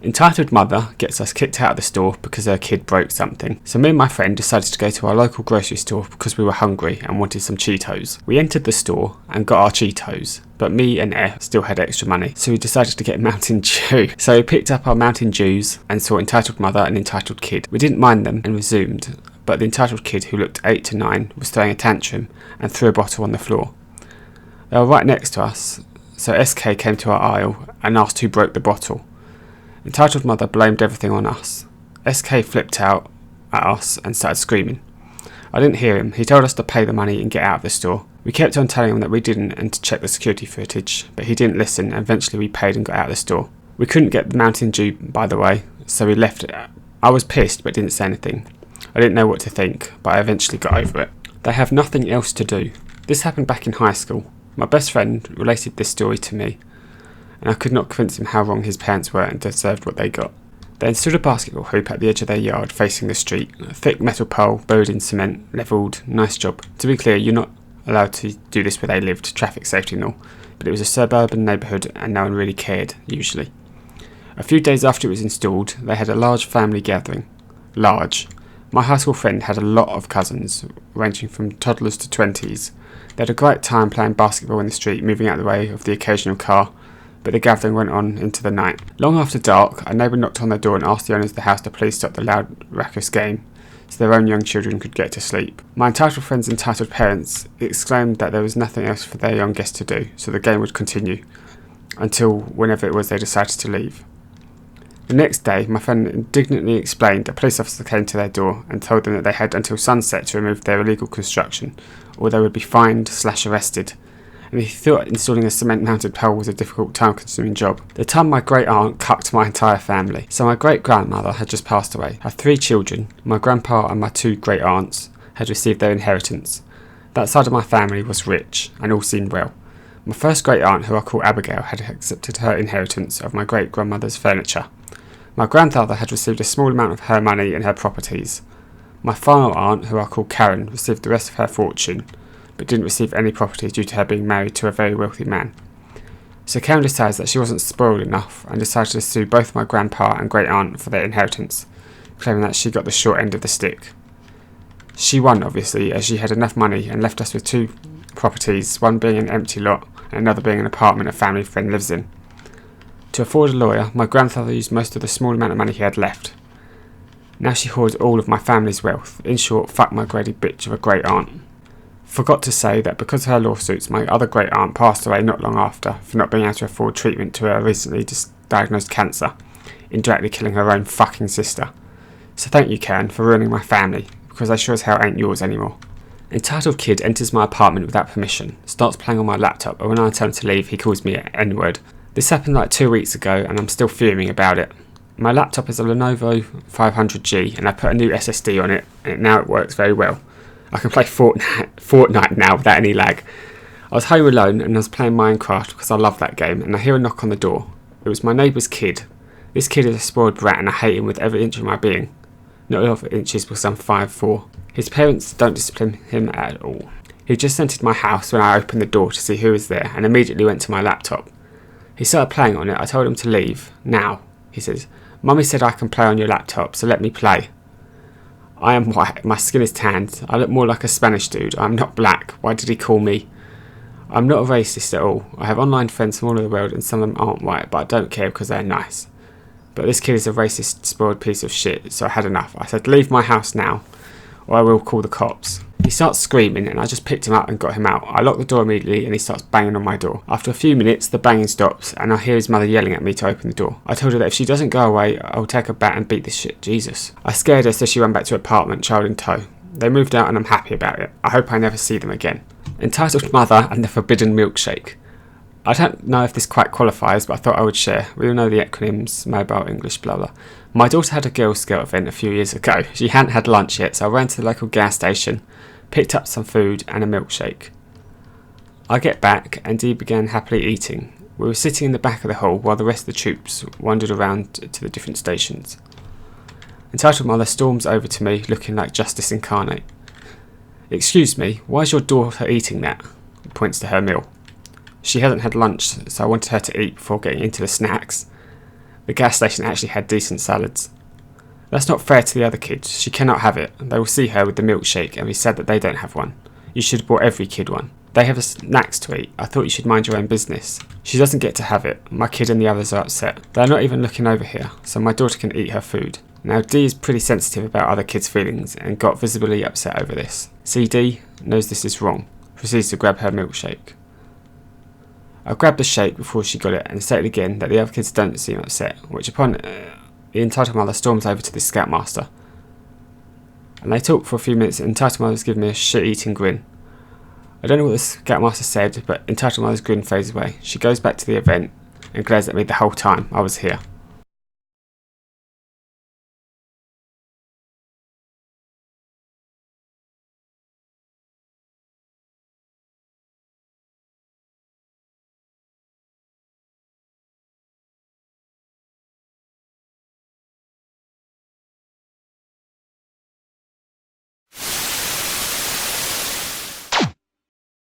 Entitled mother gets us kicked out of the store because her kid broke something. So me and my friend decided to go to our local grocery store because we were hungry and wanted some Cheetos. We entered the store and got our Cheetos, but me and still had extra money, so we decided to get Mountain Dew. So we picked up our Mountain Dews and saw entitled mother and entitled kid. We didn't mind them and resumed, but the entitled kid, who looked 8 to 9, was throwing a tantrum and threw a bottle on the floor. They were right next to us, so SK came to our aisle and asked who broke the bottle. Entitled mother blamed everything on us. SK flipped out at us and started screaming. I didn't hear him. He told us to pay the money and get out of the store. We kept on telling him that we didn't and to check the security footage, but he didn't listen, and eventually we paid and got out of the store. We couldn't get the Mountain Dew, by the way, so we left it. I was pissed but didn't say anything. I didn't know what to think, but I eventually got over it. They have nothing else to do. This happened back in high school. My best friend related this story to me, and I could not convince him how wrong his parents were and deserved what they got. They installed a basketball hoop at the edge of their yard facing the street, a thick metal pole buried in cement, levelled. Nice job. To be clear, you're not allowed to do this where they lived, traffic safety and all, but it was a suburban neighbourhood and no one really cared, usually. A few days after it was installed, they had a large family gathering. Large. My high school friend had a lot of cousins, ranging from toddlers to 20s. They had a great time playing basketball in the street, moving out of the way of the occasional car, but the gathering went on into the night. Long after dark, a neighbour knocked on their door and asked the owners of the house to please stop the loud, raucous game, so their own young children could get to sleep. My entitled friends' entitled parents exclaimed that there was nothing else for their young guests to do, so the game would continue, until whenever it was they decided to leave. The next day, my friend indignantly explained a police officer came to their door and told them that they had until sunset to remove their illegal construction, or they would be fined/arrested. And he thought installing a cement-mounted pole was a difficult, time-consuming job. The time my great-aunt cucked my entire family. So my great-grandmother had just passed away. Her 3 children, my grandpa and my 2 great-aunts, had received their inheritance. That side of my family was rich, and all seemed well. My first great-aunt, who I call Abigail, had accepted her inheritance of my great-grandmother's furniture. My grandfather had received a small amount of her money and her properties. My final aunt, who I call Karen, received the rest of her fortune, but didn't receive any property due to her being married to a very wealthy man. So Karen decides that she wasn't spoiled enough and decided to sue both my grandpa and great aunt for their inheritance, claiming that she got the short end of the stick. She won, obviously, as she had enough money and left us with 2 properties, one being an empty lot and another being an apartment a family friend lives in. To afford a lawyer, my grandfather used most of the small amount of money he had left. Now she hoards all of my family's wealth. In short, fuck my grady bitch of a great aunt. Forgot to say that because of her lawsuits, my other great aunt passed away not long after for not being able to afford treatment to her recently diagnosed cancer, indirectly killing her own fucking sister. So thank you, Karen, for ruining my family, because I sure as hell ain't yours anymore. Entitled kid enters my apartment without permission, starts playing on my laptop, and when I tell him to leave, he calls me an N-word. This happened like 2 weeks ago, and I'm still fuming about it. My laptop is a Lenovo 500G, and I put a new SSD on it, and now it works very well. I can play Fortnite now without any lag. I was home alone and I was playing Minecraft because I love that game, and I hear a knock on the door. It was my neighbour's kid. This kid is a spoiled brat and I hate him with every inch of my being. Not a lot of inches because I'm 5'4". His parents don't discipline him at all. He just entered my house when I opened the door to see who was there and immediately went to my laptop. He started playing on it. I told him to leave. Now, he says, Mummy said I can play on your laptop, so let me play. I am white, my skin is tanned, I look more like a Spanish dude, I'm not black, why did he call me? I'm not a racist at all. I have online friends from all over the world and some of them aren't white, but I don't care because they're nice. But this kid is a racist, spoiled piece of shit, so I had enough. I said, leave my house now, or I will call the cops. He starts screaming and I just picked him up and got him out. I locked the door immediately and he starts banging on my door. After a few minutes, the banging stops and I hear his mother yelling at me to open the door. I told her that if she doesn't go away, I'll take a bat and beat this shit. Jesus. I scared her so she ran back to her apartment, child in tow. They moved out and I'm happy about it. I hope I never see them again. Entitled Mother and the Forbidden Milkshake. I don't know if this quite qualifies, but I thought I would share. We all know the acronyms, mobile, English, blah blah. My daughter had a Girl Scout event a few years ago. She hadn't had lunch yet, so I ran to the local gas station, picked up some food and a milkshake. I get back and Dee began happily eating. We were sitting in the back of the hall while the rest of the troops wandered around to the different stations. Entitled Mother storms over to me looking like justice incarnate. Excuse me, why is your daughter eating that? Points to her meal. She hasn't had lunch, so I wanted her to eat before getting into the snacks. The gas station actually had decent salads. That's not fair to the other kids. She cannot have it. They will see her with the milkshake and be sad that they don't have one. You should have bought every kid one. They have snacks to eat. I thought you should mind your own business. She doesn't get to have it. My kid and the others are upset. They're not even looking over here, so my daughter can eat her food. Now D is pretty sensitive about other kids' feelings and got visibly upset over this. CD knows this is wrong. Proceeds to grab her milkshake. I grabbed the shake before she got it and stated again that the other kids don't seem upset, which upon the entitled mother storms over to the scoutmaster. And they talk for a few minutes and entitled mother's giving me a shit-eating grin. I don't know what the scoutmaster said, but entitled mother's grin fades away. She goes back to the event and glares at me the whole time I was here.